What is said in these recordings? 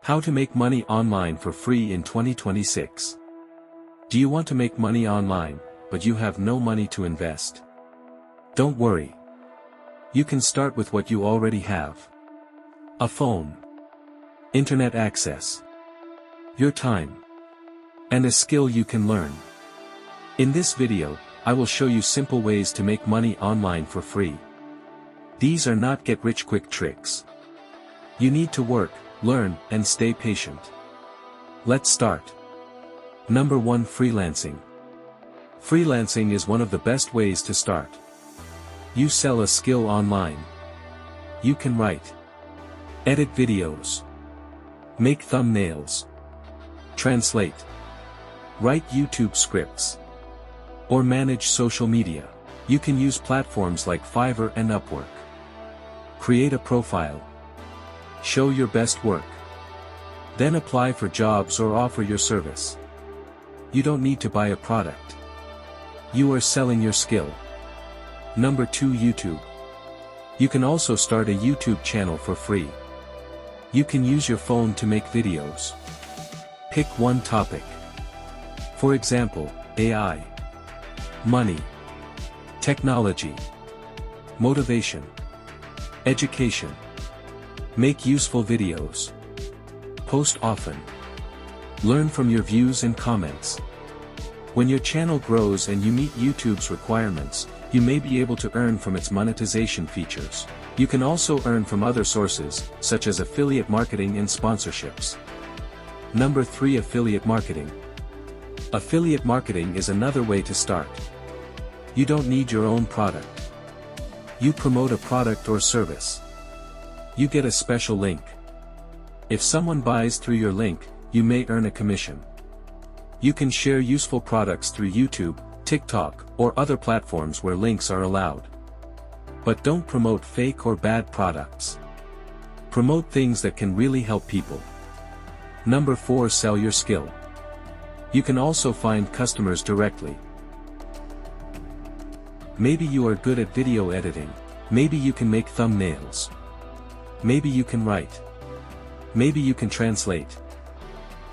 How to make money online for free in 2026. Do you want to make money online, but you have no money to invest? Don't worry. You can start with what you already have. A phone, internet access, your time, and a skill you can learn. In this video, I will show you simple ways to make money online for free. These are not get-rich-quick tricks. You need to work, learn, and stay patient. Let's start. Number 1. Freelancing. Freelancing is one of the best ways to start. You sell a skill online. You can write, edit videos, make thumbnails, translate, write YouTube scripts, or manage social media. You can use platforms like Fiverr and Upwork. Create a profile. Show your best work. Then apply for jobs or offer your service. You don't need to buy a product. You are selling your skill. Number 2. YouTube. You can also start a YouTube channel for free. You can use your phone to make videos. Pick one topic. For example, AI, money, technology, motivation, education. Make useful videos. Post often. Learn from your views and comments. When your channel grows and you meet YouTube's requirements, you may be able to earn from its monetization features. You can also earn from other sources, such as affiliate marketing and sponsorships. Number 3. Affiliate marketing. Affiliate marketing is another way to start. You don't need your own product. You promote a product or service. You get a special link. If someone buys through your link, you may earn a commission. You can share useful products through YouTube, TikTok, or other platforms where links are allowed. But don't promote fake or bad products. Promote things that can really help people. Number 4. Sell your skill. You can also find customers directly. Maybe you are good at video editing. Maybe you can make thumbnails. Maybe you can write. Maybe you can translate.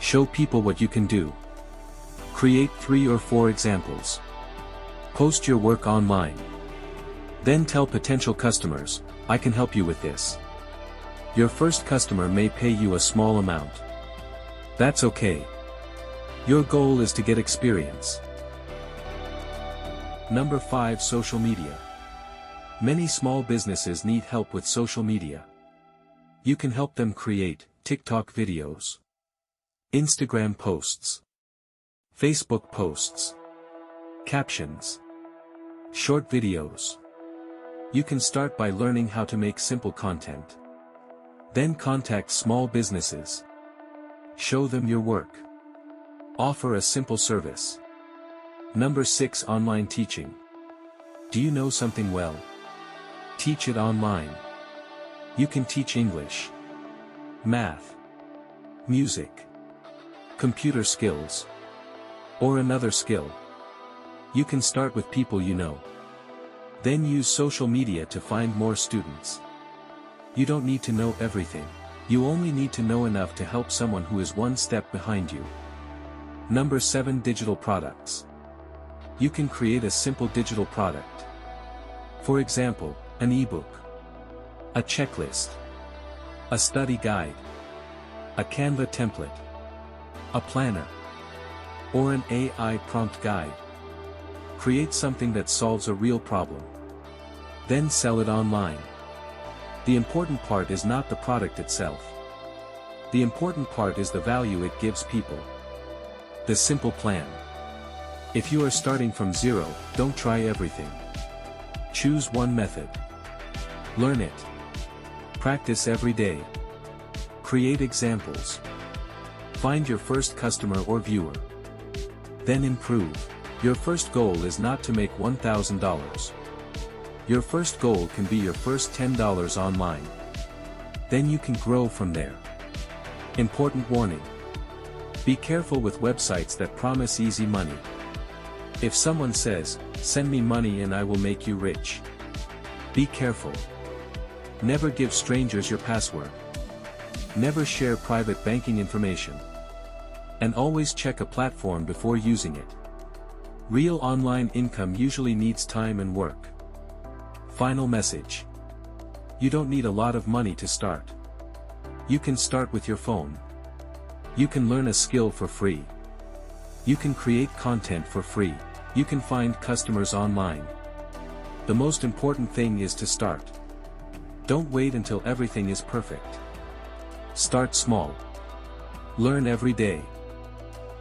Show people what you can do. Create 3 or 4 examples. Post your work online. Then tell potential customers, I can help you with this. Your first customer may pay you a small amount. That's okay. Your goal is to get experience. Number 5. Social media. Many small businesses need help with social media. You can help them create TikTok videos, Instagram posts, Facebook posts, captions, short videos. You can start by learning how to make simple content. Then contact small businesses. Show them your work. Offer a simple service. Number 6. Online teaching. Do you know something well? Teach it online. You can teach English, math, music, computer skills, or another skill. You can start with people you know. Then use social media to find more students. You don't need to know everything. You only need to know enough to help someone who is one step behind you. Number 7. Digital products. You can create a simple digital product. For example, an ebook, a checklist, a study guide, a Canva template, a planner, or an AI prompt guide. Create something that solves a real problem. Then sell it online. The important part is not the product itself. The important part is the value it gives people. The simple plan. If you are starting from zero, don't try everything. Choose one method. Learn it. Practice every day. Create examples. Find your first customer or viewer. Then improve. Your first goal is not to make $1,000. Your first goal can be your first $10 online. Then you can grow from there. Important warning. Be careful with websites that promise easy money. If someone says, "Send me money and I will make you rich," be careful. Never give strangers your password. Never share private banking information. And always check a platform before using it. Real online income usually needs time and work. Final message. You don't need a lot of money to start. You can start with your phone. You can learn a skill for free. You can create content for free. You can find customers online. The most important thing is to start. Don't wait until everything is perfect. Start small. Learn every day.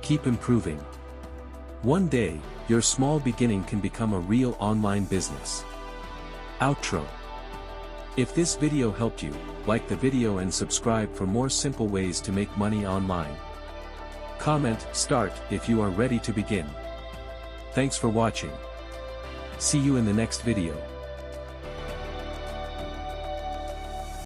Keep improving. One day, your small beginning can become a real online business. Outro. If this video helped you, like the video and subscribe for more simple ways to make money online. Comment "Start" if you are ready to begin. Thanks for watching. See you in the next video.